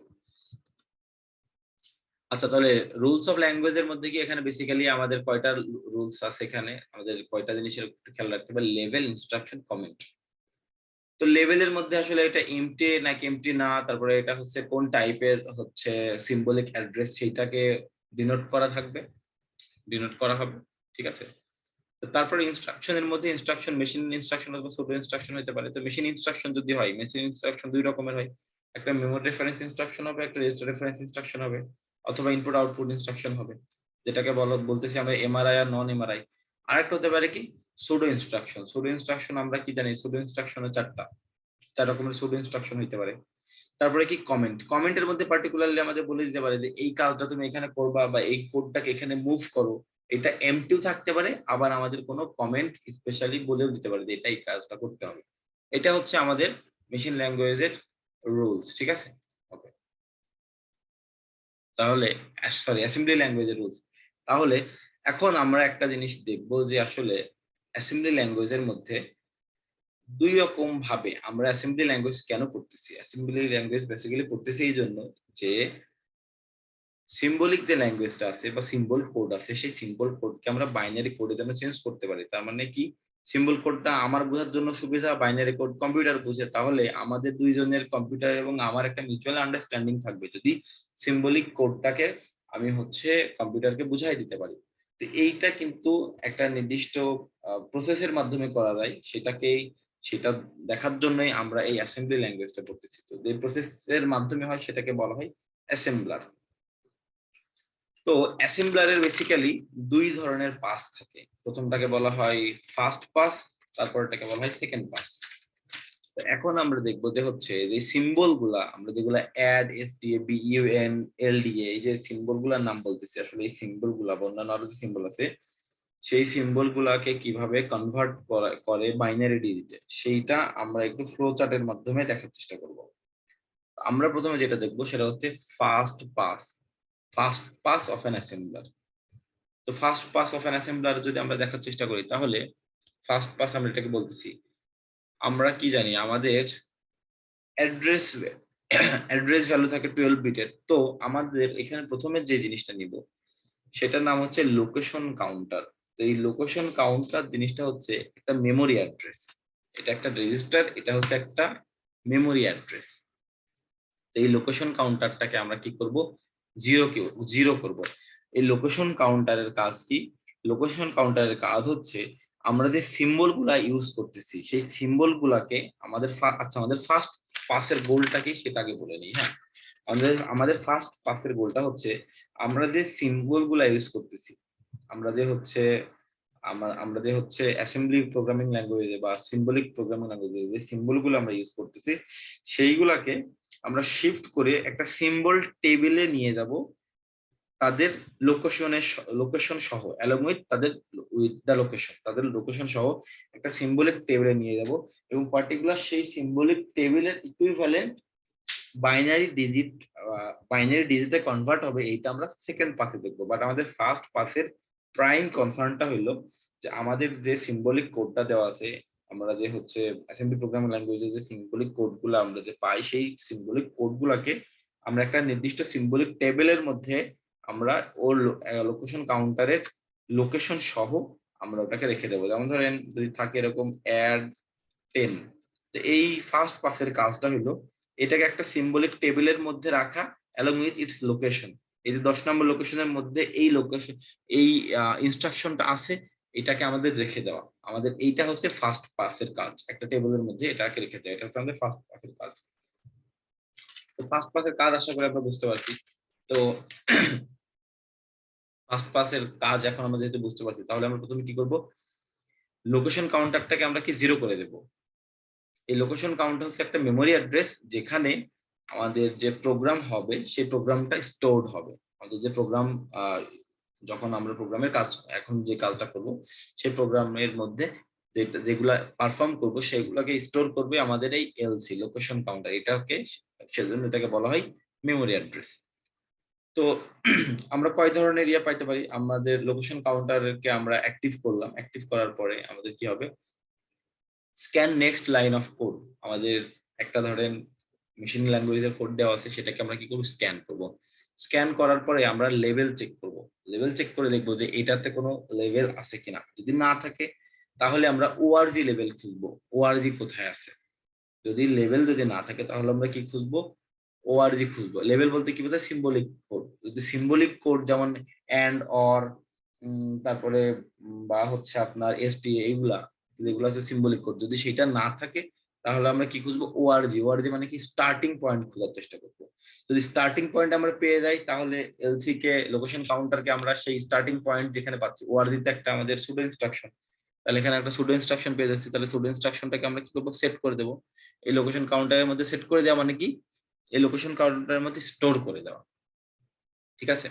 আচ্ছা, তাহলে রুলস অফ ল্যাঙ্গুয়েজ এর মধ্যে কি এখানে বেসিক্যালি আমাদের কয়টা রুলস আছে? এখানে আমাদের কয়টা জিনিসের একটু খেয়াল রাখতে হবে। Level, instruction, comment. তো লেভেলের মধ্যে আসলে এটা এমটি নাকি এমটি না, তারপরে এটা হচ্ছে কোন টাইপের হচ্ছে সিম্বলিক অ্যাড্রেস সেইটাকে ডিনোট করা থাকবে, ডিনোট করা হবে, ঠিক আছে? তো তারপরে ইনস্ট্রাকশনের মধ্যে ইনস্ট্রাকশন, মেশিন ইনস্ট্রাকশন অথবা সুডো ইনস্ট্রাকশন হতে পারে। তো মেশিন ইনস্ট্রাকশন যদি হয়, মেশিন ইনস্ট্রাকশন দুই রকমের হয়, একটা মেমোরি রেফারেন্স ইনস্ট্রাকশন হবে, একটা রেজিস্টার রেফারেন্স ইনস্ট্রাকশন হবে, অথবা ইনপুট আউটপুট ইনস্ট্রাকশন হবে, যেটাকে বলতেছি আমরা এমআরআই আর নন এমআরআই। আরেকটা হতে পারে কি সুডো ইনস্ট্রাকশন। সুডো ইনস্ট্রাকশন আমরা কি জানি, সুডো ইনস্ট্রাকশনে চার রকমের সুডো ইনস্ট্রাকশন হতে পারে। তারপরে কি কমেন্ট, কমেন্টের মধ্যে পার্টিকুলারলি আমাদের বলে দিতে পারে যে এই কাজটা তুমি এখানে করবা বা এই কোডটাকে এখানে মুভ করো। এটা এমটিও থাকতে পারে, আবার আমাদের কোনো কমেন্ট স্পেশালি বলেও দিতে পারে যে এটা এই কাজটা করতে হবে। এটা হচ্ছে আমাদের মেশিন ল্যাঙ্গুয়েজের রুলস, ঠিক আছে? ওকে, তাহলে সরি অ্যাসেম্বলি ল্যাঙ্গুয়েজের রুলস। তাহলে এখন আমরা একটা জিনিস দেখবো যে আসলে অ্যাসেম্বলি ল্যাঙ্গুয়েজের মধ্যে দুই রকম ভাবে আমরা অ্যাসেম্বলি ল্যাঙ্গুয়েজ কেন পড়তেছি। অ্যাসেম্বলি ল্যাঙ্গুয়েজ বেসিক্যালি পড়তেছি এই জন্য যে সিম্বলিক যে ল্যাঙ্গুয়েজটা আছে বা সিম্বল কোড আছে, সেই সিম্বল কোডকে আমরা বাইনারি কোডে যেন চেঞ্জ করতে পারি। তার মানে কি, সিম্বল কোডটা আমার বোঝার জন্য সুবিধা, বাইনারি কোড কম্পিউটার বুঝে, তাহলে আমাদের দুইজনের কম্পিউটার এবং আমার একটা মিউচুয়াল আন্ডারস্ট্যান্ডিং থাকবে যদি সিম্বলিক কোডটাকে আমি হচ্ছে কম্পিউটারকে বুঝাই দিতে পারি। তো এইটা কিন্তু একটা নির্দিষ্ট প্রসেসের মাধ্যমে করা যায়, সেটা দেখার জন্যই আমরা এই অ্যাসেম্বলি ল্যাঙ্গুয়েজটা পড়তেছি। তো যে প্রসেসের মাধ্যমে হয় সেটাকে বলা হয় অ্যাসেম্বলার। তো অ্যাসেম্বলারের বেসিক্যালি দুই ধরনের পাস থাকে। প্রথমটাকে বলা হয় ফার্স্ট পাস, তারপরটাকে বলা হয় সেকেন্ড পাস। তো এখন আমরা দেখবো যে হচ্ছে যে সিম্বল গুলা আমরা যেগুলা অ্যাড, এসডিএ, বিইউএন, এলডিএ, এই যে সিম্বল গুলার নাম বলতেছি, আসলে এই সিম্বল গুলা অন্যান্য আরো যে সিম্বল আছে সেই সিম্বল গুলাকে কিভাবে কনভার্ট করে বাইনারি ডিজিটে, সেইটা আমরা একটু ফ্লো চার্টের মাধ্যমে দেখার চেষ্টা করব। আমরা প্রথমে যেটা দেখবো সেটা হচ্ছে first pass of an assembler. তো first pass of an assembler যদি আমরা দেখার চেষ্টা করি তাহলে ফার্স্ট পাস আমরা এটাকে বলতেছি, আমরা কি জানি আমাদের অ্যাড্রেস ভ্যালু থাকে 12 বিটের। তো আমাদের এখানে প্রথমে যে জিনিসটা নিব সেটার নাম হচ্ছে লোকেশন কাউন্টার। তো এই লোকেশন কাউন্টার জিনিসটা হচ্ছে একটা মেমোরি অ্যাড্রেস, এটা একটা রেজিস্টার, এটা হচ্ছে একটা মেমোরি অ্যাড্রেস। তো এই লোকেশন কাউন্টারটাকে আমরা কি করব, জিরো করব। এই লোকেশন কাউন্টারের কাজ কি? লোকেশন কাউন্টারের কাজ হচ্ছে আমরা যে সিম্বল গুলা ইউজ করতেছি সেই সিম্বল গুলাকে আমাদের আমাদের ফার্স্ট পাসের গোলটা কি সেটা আগে বলে নিই। হ্যাঁ, আমাদের ফার্স্ট পাসের গোলটা হচ্ছে আমরা যে সিম্বল গুলা ইউজ করতেছি, আমরা যে হচ্ছে অ্যাসেম্বলি প্রোগ্রামিং ল্যাঙ্গুয়েজে বা সিম্বলিক প্রোগ্রামিং ল্যাঙ্গুয়েজে যে সিম্বল গুলো আমরা ইউজ করতেছি সেইগুলাকে আমরা শিফট করে একটা সিম্বল টেবিলে নিয়ে যাব। তাদের লোকেশন সহ অ্যালং উইথ দ্য লোকেশন, তাদের লোকেশন সহ একটা সিম্বলিক টেবিলে নিয়ে যাব এবং পার্টিকুলার সেই সিম্বলিক টেবিলের ইকুইভ্যালেন্ট বাইনারি ডিজিটে কনভার্ট হবে, এইটা আমরা সেকেন্ড পাসে দেখবো। বাট আমাদের ফার্স্ট পাসের প্রাইম কনসার্নটা হইলো যে আমাদের যে সিম্বলিক কোডটা দেওয়া আছে, আমরা যে হচ্ছে অ্যাসেম্বলি প্রোগ্রামিং ল্যাঙ্গুয়েজে যে সিম্বলিক কোডগুলো আমরা যে পাই, সেই সিম্বলিক কোডগুলোকে আমরা একটা নির্দিষ্ট সিম্বলিক টেবিলের মধ্যে আমরা ওর লোকেশন কাউন্টারের লোকেশন সহ আমরা ওটাকে রেখে দেবো। যেমন ধরেন যদি থাকে এরকম অ্যাড 10, তো এই ফার্স্ট পাসের কাজটা হলো এটাকে একটা সিম্বলিক টেবিলের মধ্যে রাখা along with its লোকেশন। এই যে 10 নম্বর লোকেশনের মধ্যে এই লোকেশন, এই ইনস্ট্রাকশনটা আছে, এটাকে আমাদের রেখে দেওয়া। আমাদের এইটা হচ্ছে ফার্স্ট পাসের কাজ, একটা টেবিলের মধ্যে এটাকে রেখে দেওয়া, এটা হচ্ছে আমাদের ফার্স্ট পাসের কাজ। তো ফার্স্ট পাসের কাজ আশা করি আমরা বুঝতে পারছি। তো ফার্স্ট পাসের কাজ এখন আমরা যেহেতু বুঝতে পারছি, তাহলে আমরা প্রথমে কি করব, লোকেশন কাউন্টারটাকে আমরা কি 0 করে দেব। এই লোকেশন কাউন্টার হচ্ছে একটা মেমোরি অ্যাড্রেস যেখানে আমাদের যে প্রোগ্রাম হবে সেই প্রোগ্রামটা স্টোরড হবে। আমাদের যে প্রোগ্রাম, যখন আমরা প্রোগ্রামের কাজ, এখন যে কাজটা করব সেই প্রোগ্রামের মধ্যে যেগুলা পারফর্ম করব সেগুলোকে স্টোর করবে আমাদের এই এলসি লোকেশন কাউন্টার। এটাকে সেজন্য এটাকে বলা হয় মেমোরি অ্যাড্রেস। তো আমরা কয় ধরনের ইয়া পাইতে পারি, আমাদের লোকেশন কাউন্টারকে আমরা অ্যাক্টিভ করলাম, অ্যাক্টিভ করার পরে আমাদের কি হবে, scan next line of code. আমাদের একটা ধরেন মেশিন ল্যাঙ্গুয়েজের কোড দেওয়া আছে, সেটাকে আমরা কি করব, স্ক্যান করব। স্ক্যান করার পরে আমরা লেভেল চেক করব, লেভেল চেক করে দেখবো যে এটাতে কোনো লেভেল আছে কিনা। যদি না থাকে তাহলে আমরা ওআরজি লেভেল খুঁজবো, ওআরজি কোথায় আছে। যদি লেভেল যদি না থাকে তাহলে আমরা কি খুঁজবো, ওআরজি খুঁজবো। লেভেল বলতে কি বোঝায়, সিম্বলিক কোড। যদি সিম্বলিক কোড যেমন এন্ড অর, তারপরে বা হচ্ছে আপনার এসটি, এইগুলা যেগুলো আছে সিম্বলিক কোড, যদি সেটা না থাকে তাহলে আমরা কি খুঁজবো, ওআরজি। ওআরজি মানে কি, স্টার্টিং পয়েন্ট খোঁজার চেষ্টা করবো। যদি স্টার্টিং পয়েন্ট আমরা পেয়ে যাই তাহলে এলসি কে, লোকেশন কাউন্টারকে আমরা সেই স্টার্টিং পয়েন্ট যেখানে পাচ্ছি, ওআরজি তে একটা আমাদের সুডো ইনস্ট্রাকশন, তাহলে এখানে একটা সুডো ইনস্ট্রাকশন পেয়ে যাচ্ছি, তাহলে সুডো ইনস্ট্রাকশনটাকে আমরা কি করবো, সেট করে দেবো। এই লোকেশন কাউন্টারের মধ্যে সেট করে দেওয়া মানে কি, এই লোকেশন কাউন্টারের মধ্যে স্টোর করে দেওয়া। ঠিক আছে,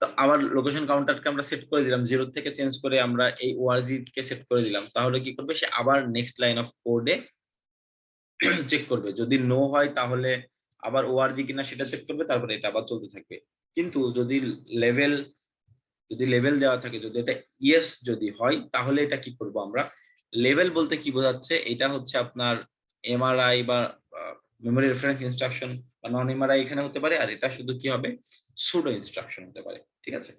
তো আবার লোকেশন কাউন্টারকে আমরা সেট করে দিলাম, 0 থেকে চেঞ্জ করে আমরা এই ওআরজি কে সেট করে দিলাম। তাহলে কি করবে, সে আবার নেক্সট লাইন অফ কোডে চেক করবে। যদি নো হয় তাহলে আবার ওআরজি কিনা সেটা চেক করবে, তারপরে এটা আবার চলতে থাকবে। কিন্তু যদি লেভেল দেওয়া থাকে, যদি এটা ইয়েস যদি হয় তাহলে এটা কি করব আমরা, লেভেল বলতে কি বোঝাচ্ছে, এটা হচ্ছে আপনার এমআরআই বা মেমোরি রেফারেন্স ইনস্ট্রাকশন বা নন এমআরআই এখানে হতে পারে, আর এটা শুধু কি হবে, সুডো ইনস্ট্রাকশন হতে পারে। ঠিক আছে,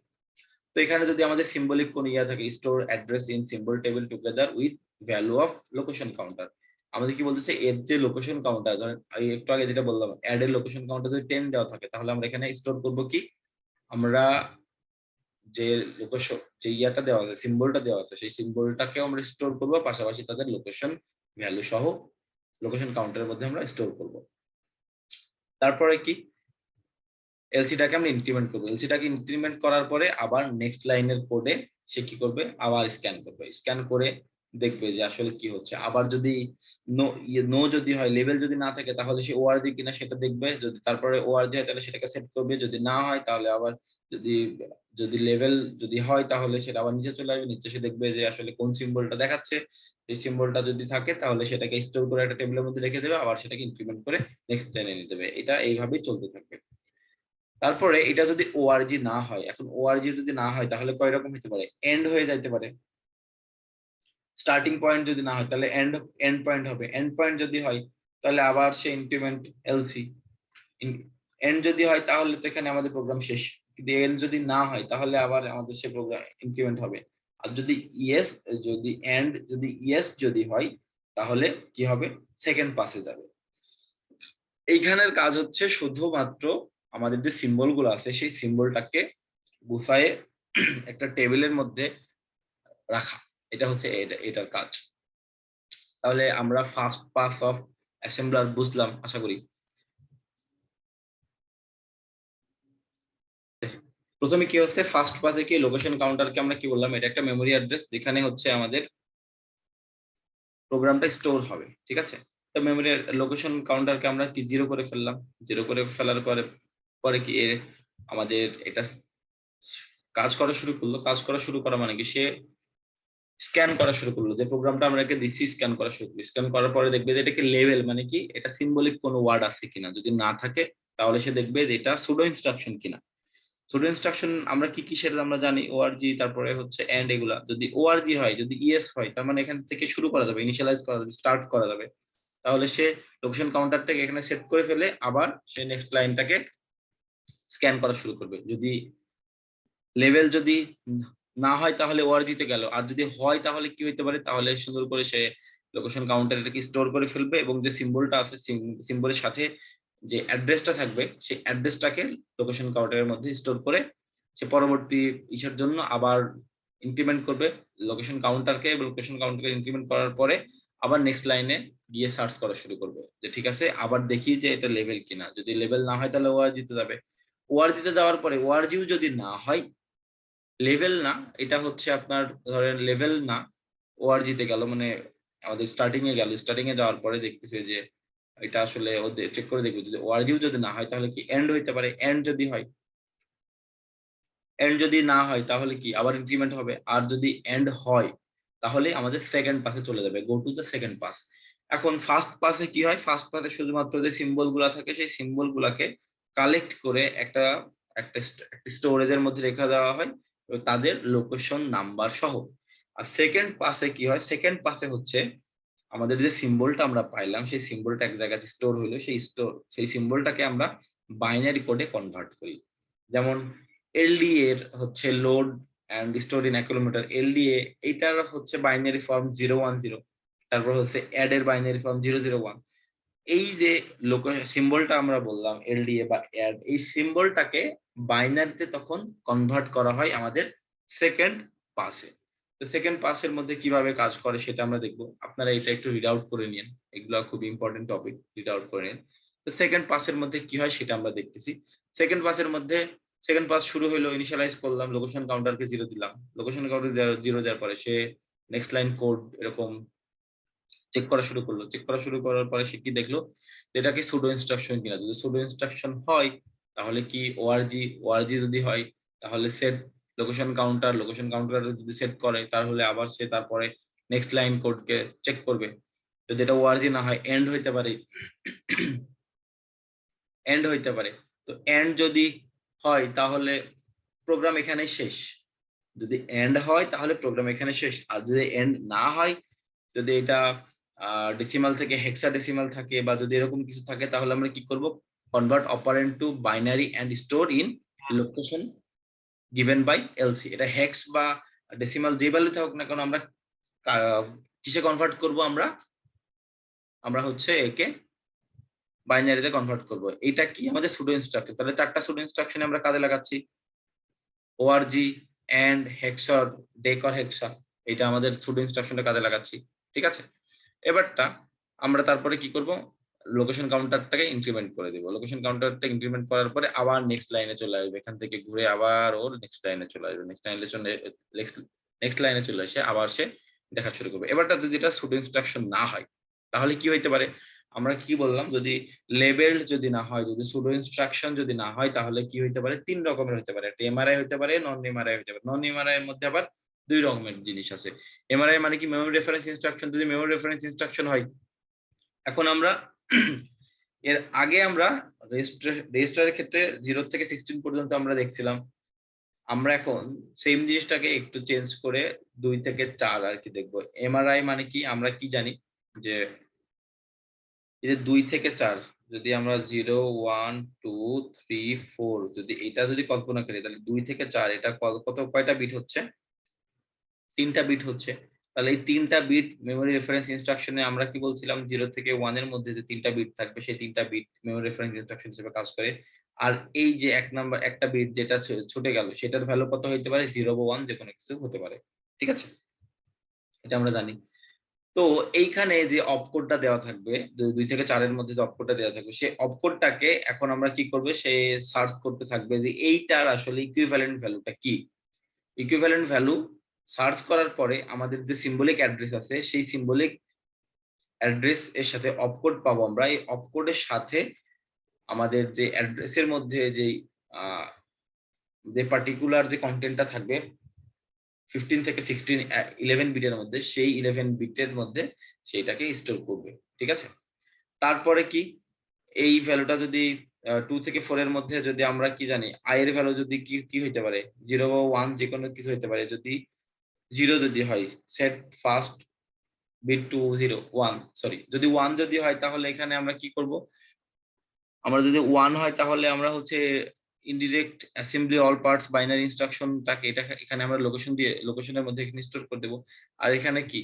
তো এখানে যদি আমাদের সিম্বলিক কোন ইয়া থাকে, store address in symbol table together with value of location counter, আমাদের কি বলতেছে, এর যে লোকেশন কাউন্টার, ধরেন একটু আগে যেটা বললাম, অ্যাড এর লোকেশন কাউন্টার যদি 10 দেওয়া থাকে তাহলে আমরা এখানে স্টোর করব কি, আমরা যে লোকেশন, যে ইয়াটা দেওয়া আছে, সিম্বলটা দেওয়া আছে, সেই সিম্বলটাকেও আমরা স্টোর করব, পাশাপাশি তাদের লোকেশন ভ্যালু সহ লোকেশন কাউন্টারের মধ্যে আমরা স্টোর করব। তারপরে কি, এলসিটাকে আমরা ইনক্রিমেন্ট করবো। এলসিটাকে ইনক্রিমেন্ট করার পরে আবার নেক্সট লাইনের কোডে সে কি করবে, আবার স্ক্যান করবে। স্ক্যান করে দেখবে যে আসলে কি হচ্ছে। আবার যদি নো যদি হয়, লেভেল যদি না থাকে তাহলে সে ওআরজি কিনা সেটা দেখবে। যদি তারপরে ওআরজি হয় তাহলে সেটাকে সেট করবে, যদি না হয় তাহলে আবার যদি যদি লেভেল যদি হয় তাহলে সেটা আবার নিচে চলে আসবে, নিচে সে দেখবে যে আসলে কোন সিম্বলটা দেখাচ্ছে। এই সিম্বলটা যদি থাকে তাহলে সেটাকে স্টোর করে একটা টেবিলের মধ্যে রেখে দেবে, আবার সেটাকে ইনক্রিমেন্ট করে নেক্সট লাইনে নিয়ে দেবে। এটা এইভাবেই চলতে থাকবে। তারপরে এটা যদি ওআরজি না হয়, এখন ওআরজি যদি না হয় তাহলে কয় রকম হতে পারে, এন্ড হয়ে যাইতে পারে। স্টার্টিং পয়েন্ট যদি না হয় তাহলে এন্ড পয়েন্ট হবে। এন্ড পয়েন্ট যদি হয় তাহলে আবার সে ইনক্রিমেন্ট এলসি। এন্ড যদি হয় তাহলে তো এখানে আমাদের প্রোগ্রাম শেষ, কিন্তু এন্ড যদি না হয় তাহলে আবার আমাদের সে প্রোগ্রাম ইনক্রিমেন্ট হবে। আর যদি ইয়েস, যদি এন্ড যদি ইয়েস যদি হয় তাহলে কি হবে, সেকেন্ড পাসে যাবে। এইখানের কাজ হচ্ছে শুধুমাত্র আমাদের যে সিম্বল গুলো আছে সেই সিম্বলটাকে গুছায়ে একটা টেবিলের মধ্যে রাখা, এটা হচ্ছে এটার কাজ। তাহলে আমরা ফার্স্ট পাস অফ অ্যাসেম্বলার বুঝলাম আশা করি। প্রথমে কি হচ্ছে, ফার্স্ট পাসে কি, লোকেশন কাউন্টারকে আমরা কি বললাম, এটা একটা মেমোরি অ্যাড্রেস যেখানে হচ্ছে আমাদের প্রোগ্রামটা স্টোর হবে। ঠিক আছে, তো মেমোরি লোকেশন কাউন্টারকে আমরা কি 0 করে ফেললাম। 0 করে ফেলার পরে কি আমাদের এটা কাজ করা শুরু করলো। কাজ করা শুরু করা মানে কি, সে স্ক্যান করা শুরু করলো, যে প্রোগ্রামটা আমরা একে দিচ্ছি স্ক্যান করা শুরু করলো। স্ক্যান করার পরে দেখবে যে এটাকে লেভেল মানে কি, এটা সিম্বলিক কোনো ওয়ার্ড আছে কিনা, যদি না থাকে তাহলে সে দেখবে যে এটা সুডো ইনস্ট্রাকশন কিনা। সুডো ইনস্ট্রাকশন আমরা কি কি সেটা আমরা জানি, ওআরজি, তারপরে হচ্ছে এন্ড, এগুলা যদি ওআরজি হয়, যদি ইএস হয়, তার মানে এখান থেকে শুরু করা যাবে, ইনিশিয়ালাইজ করা যাবে, স্টার্ট করা যাবে। তাহলে সে লোকেশন কাউন্টারটাকে এখানে সেট করে ফেলে, আবার সে নেক্সট লাইনটাকে স্ক্যান করা শুরু করবে। যদি লেভেল যদি না হয় তাহলে ওআরজি তে গেল, আর যদি হয় তাহলে কি হইতে পারে, তাহলে সুন্দর করে সে লোকেশন কাউন্টার এটাকে স্টোর করে ফেলবে, এবং যে সিম্বলটা আছে সিম্বলের সাথে যে অ্যাড্রেসটা থাকবে সেই অ্যাড্রেসটাকে লোকেশন কাউন্টারের মধ্যে স্টোর করে সে পরবর্তী ইসের জন্য আবার ইনক্রিমেন্ট করবে লোকেশন কাউন্টারকে, এবং লোকেশন কাউন্টারকে ইনক্রিমেন্ট করার পরে আবার নেক্সট লাইনে গিয়ে সার্চ করা শুরু করবে, যে ঠিক আছে আবার দেখি যে এটা লেভেল কিনা। যদি লেভেল না হয় তাহলে ওআরজি তে যাবে। ওআরজি তে যাওয়ার পরে ওআরজিও যদি না হয়, লেভেল না, এটা হচ্ছে আপনার ধরেন লেভেল না, ওআরজি তে গেল মানে আমাদের স্টার্টিং এ গেল, স্টার্টিং এ যাওয়ার পরে দেখতেছে যে এটা আসলে ওদের চেক করে দেখবে, যদি ওআরজিও যদি না হয় তাহলে কি এন্ড হইতে পারে। এন্ড যদি হয়, এন্ড যদি না হয় তাহলে কি আবার ইনক্রিমেন্ট হবে, আর যদি এন্ড হয় তাহলে আমাদের সেকেন্ড পাসে চলে যাবে, go to the second pass. এখন ফার্স্ট পাসে কি হয়, ফার্স্ট পাসে শুধুমাত্র যে সিম্বল গুলা থাকে সেই সিম্বল গুলাকে কালেক্ট করে একটা একটা স্টোরেজের মধ্যে রেখে দেওয়া হয় তাদের লোকেশন নাম্বার সহ। আর সেকেন্ড পাসে কি হয়, সেকেন্ড পাসে হচ্ছে আমাদের যে সিম্বলটা আমরা পাইলাম সেই সিম্বলটা এক জায়গায় স্টোর হইলো, সেই সিম্বলটাকে আমরা বাইনারি কোডে কনভার্ট করি। যেমন এলডি এর হচ্ছে load and store in kilometre, LDA এইটার হচ্ছে বাইনারি ফর্ম 010, তারপর হচ্ছে অ্যাড এর বাইনারি ফর্ম 001। এই যে সিম্বলটা আমরা বললাম এলডিএ বা অ্যাড, এই সিম্বলটাকে বাইনারিতে তখন কনভার্ট করা হয় আমাদের সেকেন্ড পাসে। তো সেকেন্ড পাসের মধ্যে কিভাবে কাজ করে সেটা আমরা দেখবো, আপনারা এটা একটু রিড আউট করে নিন, এগুলো খুব ইম্পর্টেন্ট টপিক, রিড আউট করে নিন। তো সেকেন্ড পাসের মধ্যে কি হয় সেটা আমরা দেখতেছি। সেকেন্ড পাসের মধ্যে সেকেন্ড পাস শুরু হলো, ইনিশিয়ালাইজ করলাম, লোকেশন কাউন্টারকে 0 দিলাম, লোকেশন কাউন্টার 0 দেওয়ার পরে সে নেক্সট লাইন কোড এরকম চেক করা শুরু করলো। চেক করা শুরু করার পরে সে কি দেখলো, এটা কি সুডো ইনস্ট্রাকশন কিনা। যদি সুডো ইনস্ট্রাকশন হয় তাহলে কি ওআরজি যদি হয় তাহলে set location counter, location counter যদি সেট করে তাহলে আবার সে তারপরে নেক্সট লাইন কোডকে চেক করবে। যদি এটা ওআরজি না হয় এন্ড হইতে পারে, এন্ড হইতে পারে। তো এন্ড যদি হয় তাহলে প্রোগ্রাম এখানে শেষ। যদি এন্ড হয় তাহলে প্রোগ্রাম এখানে শেষ, আর যদি এন্ড না হয়, যদি এটা ডেসিমাল থেকে হেক্সাডেসিমাল থাকে বা যদি এরকম কিছু থাকে, তাহলে আমরা কি করব, convert operand to binary and store in location given by LC. এটা হেক্স বা ডেসিমাল যে ভ্যালুতে হোক না কেন, আমরা কিসে কনভার্ট করব, আমরা হচ্ছে একে বাইনারিতে কনভার্ট করব। এটা কি আমাদের সুডো ইনস্ট্রাকশন। তাহলে 4টা সুডো ইনস্ট্রাকশন আমরা কাজে লাগাচ্ছি, ওআরজি, এন্ড, হেক্সা, ডেকর হেক্সা, এটা আমাদের সুডো ইনস্ট্রাকশনটা কাজে লাগাচ্ছি। ঠিক আছে, এবারটা আমরা তারপরে কি করব, লোকেশন কাউন্টারটাকে ইনক্রিমেন্ট করে দেব। লোকেশন কাউন্টারটা ইনক্রিমেন্ট করার পরে আবার নেক্সট লাইনে চলে আসবে, এখান থেকে ঘুরে আবার ওর নেক্সট লাইনে চলে আসবে, নেক্সট লাইনে চলে আসে আবার সে দেখা শুরু করবে। এবারটা যদি এটা সুডো ইনস্ট্রাকশন না হয় তাহলে কি হইতে পারে, আমরা কি বললাম, যদি লেবেল যদি না হয়, যদি সুডো ইনস্ট্রাকশন যদি না হয় তাহলে কি হইতে পারে, 3 রকমের হইতে পারে। একটা এমআরআই হইতে পারে, নন এমআরআই হইতে পারে। নন এমআরআই এর মধ্যে আবার 2 রকমের জিনিস আছে। এমআরআই মানে কি, মেমোরি রেফারেন্স ইনস্ট্রাকশন। যদি মেমোরি রেফারেন্স ইনস্ট্রাকশন হয়, এখন আমরা এর আগে আমরা রেজিস্টারের ক্ষেত্রে 0 থেকে 16 পর্যন্ত আমরা দেখছিলাম, আমরা এখন সেম জিনিসটাকে একটু চেঞ্জ করে 2 থেকে 4 আর কি দেখবো। এমআরআই মানে কি, আমরা কি জানি যে এই যে 2 থেকে 4, যদি আমরা 0 1 2 3 4 যদি এটা যদি কল্পনা করি, তাহলে 2 থেকে 4 এটা কয়টা বিট হচ্ছে, 3টা বিট হচ্ছে। তাহলে এই 3টা বিট মেমোরি রেফারেন্স ইনস্ট্রাকশনে আমরা কি বলছিলাম, 0 থেকে 1 এর মধ্যে যে 3টা বিট থাকবে সেই 3টা বিট মেমোরি রেফারেন্স ইনস্ট্রাকশন হিসেবে কাজ করে। আর এই যে একটা বিট যেটা ছুটে গেল সেটার ভ্যালু কত হতে পারে, 0 বা 1 যে কোনো কিছু হতে পারে। ঠিক আছে, এটা আমরা জানি। তো এইখানে যে অপকোডটা দেওয়া থাকবে, 2 থেকে 4 এর মধ্যে যে অপকোডটা দেওয়া থাকবে, সেই অপকোডটাকে এখন আমরা কি করবে, সে সার্চ করতে থাকবে যে এইটার আসলে ইকুইভ্যালেন্ট ভ্যালুটা কি। ইকুইভ্যালেন্ট ভ্যালু সার্চ করার পরে আমাদের যে সিম্বলিক অ্যাড্রেস আছে সেই সিম্বলিক অ্যাড্রেস এর সাথে অপকোড পাবো আমরা। এই অপকোডের সাথে আমাদের যে অ্যাড্রেসের মধ্যে যে যে পার্টিকুলার যে কন্টেন্টটা থাকবে 15 থেকে 16 11 বিটের মধ্যে, সেই 11 বিটের মধ্যে সেইটাকে স্টোর করবে, ঠিক আছে। তারপরে কি, এই ভ্যালুটা যদি 2 থেকে 4 এর মধ্যে যদি আমরা কি জানি, i এর ভ্যালু যদি কি কি হইতে পারে, 0 বা 1 যে কোনো কিছু হইতে পারে। যদি 0 যদি হয়, set first bit to 0 1, sorry, যদি 1 যদি হয় তাহলে এখানে আমরা কি করব, আমরা যদি 1 হয় তাহলে আমরা হচ্ছে indirect assembly all parts binary ইনস্ট্রাকশনটাকে এটা এখানে আমরা লোকেশন দিয়ে লোকেশনের মধ্যে এখানে স্টোর করে দেব। আর এখানে কি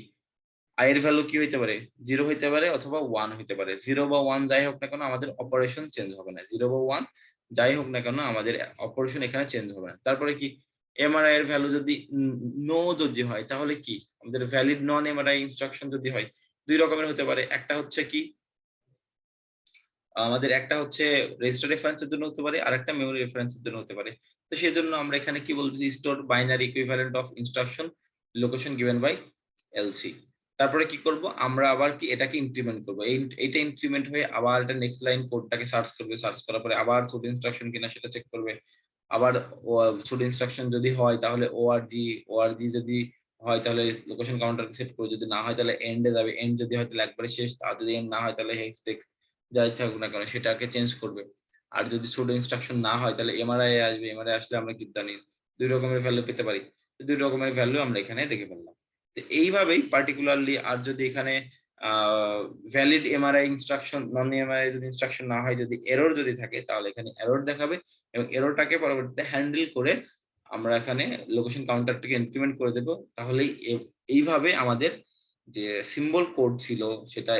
i এর ভ্যালু কি হইতে পারে, 0 হইতে পারে অথবা 1 হইতে পারে। 0 বা 1 যাই হোক না কেন আমাদের অপারেশন চেঞ্জ হবে না, 0 বা 1 যাই হোক না কেন আমাদের অপারেশন এখানে চেঞ্জ হবে না। তারপরে কি, এমআরআই এর ভ্যালু যদি নো যদি হয় তাহলে কি, আমাদের ভ্যালিড নন এমআরআই ইনস্ট্রাকশন যদি হয়, দুই রকমের হতে পারে। একটা হচ্ছে কি, আমাদের একটা হচ্ছে রেজিস্টার রেফারেন্সের জন্য হতে পারে, আর একটা মেমোরি রেফারেন্সের জন্য হতে পারে। তো সেই জন্য আমরা এখানে কি বলতেছি, store binary equivalent of instruction location given by LC. তারপরে কি করব, আমরা আবার কি এটাকে ইনক্রিমেন্ট করব, এইটা ইনক্রিমেন্ট হয়ে আবার এটা নেক্সট লাইন কোডটাকে সার্চ করবে, সার্চ করার পরে আবার সুড ইনস্ট্রাকশন কিনা সেটা চেক করবে। আবার সুড ইনস্ট্রাকশন যদি হয় তাহলে ওআরজি যদি হয় তাহলে লোকেশন কাউন্টারকে সেট করে, যদি না হয় তাহলে এন্ডে যাবে, এন্ড যদি হয় তাহলে একবারে শেষ, আর যদি এন্ড না হয় তাহলে হেক্সডেক্স যাই থাকুক না কেন সেটাকে চেঞ্জ করবে। আর যদি সুডো ইনস্ট্রাকশন না হয় তাহলে এমআরআই আসবে, এমআরআই আসলে আমরা কি জানি দুই রকমের ভ্যালু পেতে পারি, দুই রকমের ভ্যালু আমরা এখানে দেখে ফেললাম। তো এইভাবেই পার্টিকুলারলি, আর যদি এখানে ভ্যালিড এমআরআই ইনস্ট্রাকশন নন এমআরআই যদি ইনস্ট্রাকশন না হয়, যদি এরর যদি থাকে তাহলে এখানে এরর দেখাবে, এবং এররটাকে পরবর্তীতে হ্যান্ডেল করে আমরা এখানে লোকেশন কাউন্টারটাকে ইনক্রিমেন্ট করে দেব। তাহলেই এইভাবে আমাদের যে সিম্বল কোড ছিল সেটা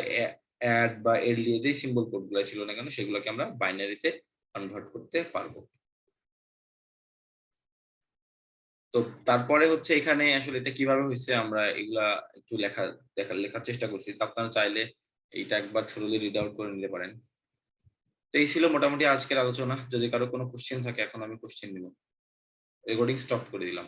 অ্যাড বা এলডিএ যে সিম্বল কোড গুলো ছিল না কেন সেগুলোকে আমরা বাইনারিতে কনভার্ট করতে পারবো। তো তারপরে হচ্ছে এখানে আসলে এটা কিভাবে হয়েছে আমরা এগুলা একটু লেখার চেষ্টা করছি। তো আপনারা চাইলে এইটা একবার থ্রোলি রিড আউট করে নিতে পারেন। তো এই ছিল মোটামুটি আজকের আলোচনা। যদি কারো কোনো কোশ্চেন থাকে এখন আমি কোশ্চেন নিব। রেকর্ডিং স্টপ করে দিলাম।